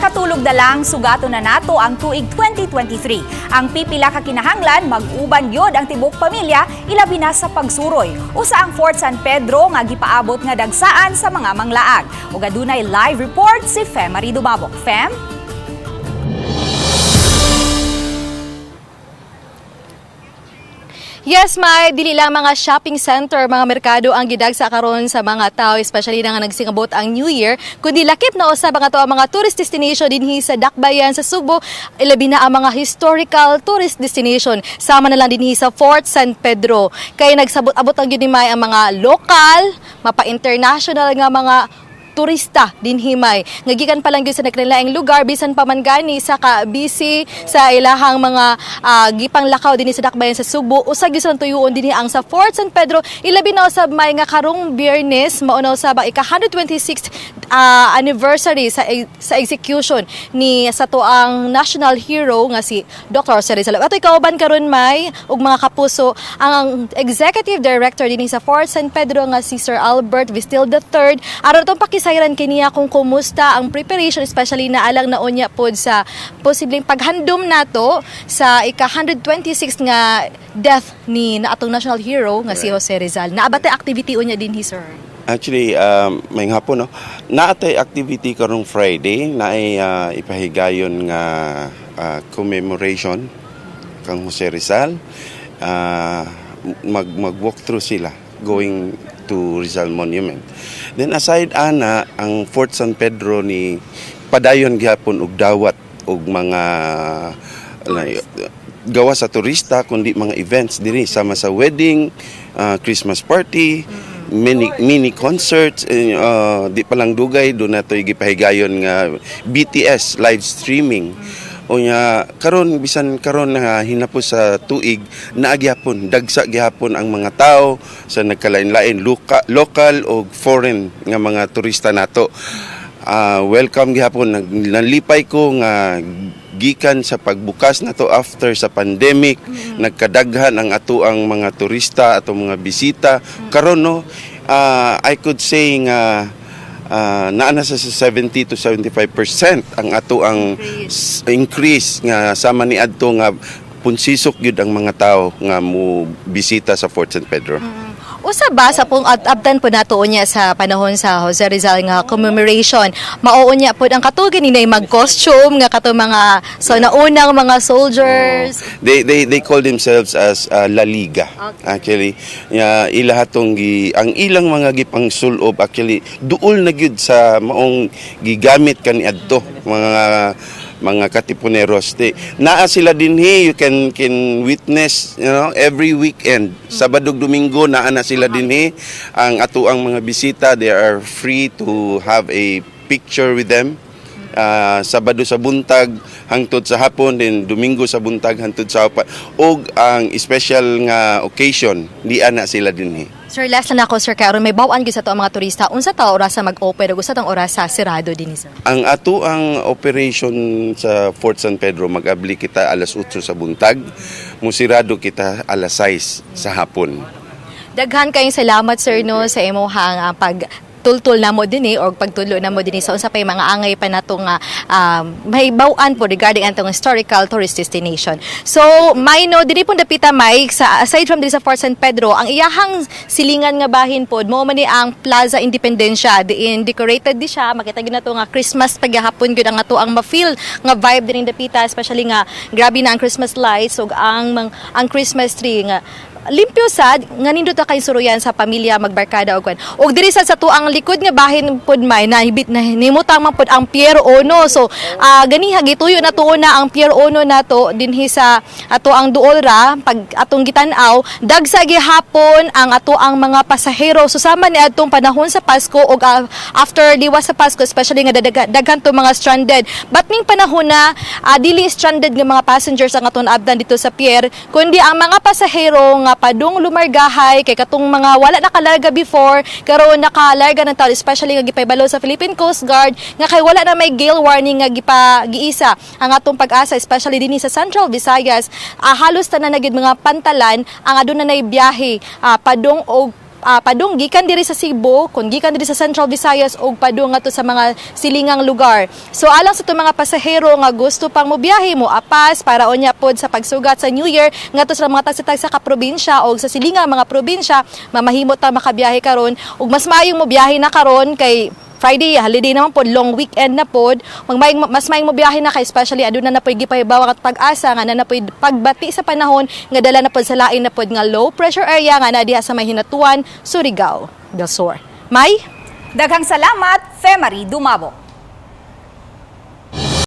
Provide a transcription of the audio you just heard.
Nakatulog na lang sugato na nato ang tuig 2023. Ang pipila ka kinahanglan mag-uban yod ang tibok pamilya ilabi na sa pagsuroy. Usa ang Fort San Pedro nga gipaabot nga dagsaan sa mga manglaag. Ug adunay live report si Fem Marido Babok. Fem? Yes, may dili lang mga shopping center, mga merkado ang gidagsa karon sa mga tao, especially na nga nagsingabot ang New Year, kundi lakip na usab ang ato ang mga tourist destination dinhi sa Dakbayan sa Subo, ilabi na ang mga historical tourist destination. Sama na lang dinhi sa Fort San Pedro. Kay nagsabot-abot ang ginimay ang mga lokal, mapa-international nga mga turista din himay. Ngagikan pa lang gyud sa nagkalaing lugar bisan pa man gani sa busy sa ilahang mga gipang lakaw dinhi sa Dakbayan sa Subo. Usag gyud sa tuyuon dinhi ang sa Fort San Pedro. Ilabi na usab may nga karong Biyernes mao na usab ang ika-126th anniversary sa execution ni sa tuang national hero nga si Dr. Jose Rizal. Atoy kauban karon may ug mga kapuso ang executive director dinhi sa Fort San Pedro nga si Sir Albert Vistil III. Aron tong sayran kiniya kung kumusta ang preparation, especially na alang na unya pod sa posibleng paghandom nato sa ika-126 nga death ni atong national hero nga si Jose Rizal. Naabate activity unya din sir. Actually, may hapon, no? Naatay activity karong Friday na ay ipahigayon nga commemoration kang Jose Rizal. Mag-walk through sila going to Rizal Monument. Then aside ana ang Fort San Pedro ni padayon gyapon og dawat og mga gawa sa turista kundi mga events diri sama sa wedding, Christmas party, mini concerts, di pa lang dugay do natoy gipahigayon nga BTS live streaming. Unya karon bisan karon nga hinapos sa tuig naagyapon dagsa gyapon ang mga tao sa nagkalain-lain local o foreign nga mga turista nato. Welcome gyapon, nalipay ko nga gikan sa pagbukas nato after sa pandemic, nagkadaghan ang ato ang mga turista, ato mga bisita. Karon no, I could say nga naana sa 70 to 75% ang ato ang increase nga sama ni adto nga punsisok gyud ang mga tao nga mo bisita sa Fort San Pedro. Usa ba sa pong abdan po nato unya sa panahon sa Jose Rizal nga commemoration, mauunya po ang katugin ni mag-costume nga kato mga so naunang mga soldiers. They call themselves as La Liga. Okay. Actually, ilahatong ang ilang mga gipang sulob actually duol na gyud sa maong gigamit kaniadto mga katipuneros. Naa sila dinhi, you can witness, every weekend, Sabado, Domingo, naa na sila dinhi. Ang ato ang mga bisita, they are free to have a picture with them. Sabado sa buntag hangtod sa hapon, then Domingo sa buntag hangtod sa hapon. Og ang special nga occasion, di ana sila dinhi. Sir, last na ako, sir, kaya may bawaan gyud sa to ang mga turista. Unsa ta oras sa mag-open ug usa tang oras sa sirado dinhi, sir? Ang ato ang operation sa Fort San Pedro mag-abli kita alas 8 sa buntag, musirado kita alas 6 sa hapon. Daghan kayong salamat, sir, no, sa imong tultul na mo dinhi or pagtulo na mo dinhi sa unsa pay mga angay pa nato nga may bawaan po regarding antong historical tourist destination. So may no diri po dapita may sa aside from diri sa Fort San Pedro, ang iyahang silingan nga bahin pod mao man ni ang Plaza Independencia. Diin decorated di siya, makita gyud nato nga Christmas pagyahapon gyud ang ato ang ma-feel nga vibe dinhi dapita, especially nga grabe na ang Christmas lights ug ang Christmas tree nga limpyo sad nga nindot ta kay suruyan sa pamilya magbarkada og kwan. Og diri sa tuang likod nga bahin pod may nahibit na nimutang man pod ang Pier Uno. So ganiha gituyo na tuuna ang Pier Uno nato dinhi sa ato ang duol ra pag atong gitan-aw dagsa gihapon ang ato ang mga pasahero susama ni adtong panahon sa Pasko og after liwas sa Pasko, especially nga daghan to mga stranded. But ning panahon na dili stranded nga mga passengers ang aton abdan dito sa pier, kundi ang mga pasahero nga padung lumargahay kay katong mga wala nakalarga before karon nakalarga ng taon, especially nga gipaybalo sa Philippine Coast Guard nga kay wala na may gale warning nga giisa ang atong pag-asa, especially dinhi sa Central Visayas. Halos tanan na gid mga pantalan ang aduna nay biyahe padung og padung gikan diri sa Cebu, kun gikan diri sa Central Visayas og padung ngadto sa mga silingang lugar. So alang sa mga pasahero nga gusto pang mobiyahe mo apas para unya pod sa pagsugat sa New Year ngadto sa mga tagsa-tagsa ka probinsya o sa silingang mga probinsya, mamahimot ta makabiyahe karon ug mas maayong mobiyahe na karon kay Friday, holiday naman po, long weekend na po. Mas maayong mobiyahe na kay especially aduna na po gipahibaw at pag-asa nga na po pagbati sa panahon nga dala na po sa lain na po nga low pressure area nga na diha sa may Hinatuan, Surigao del Sur. May Daghang salamat, Femari Dumabo.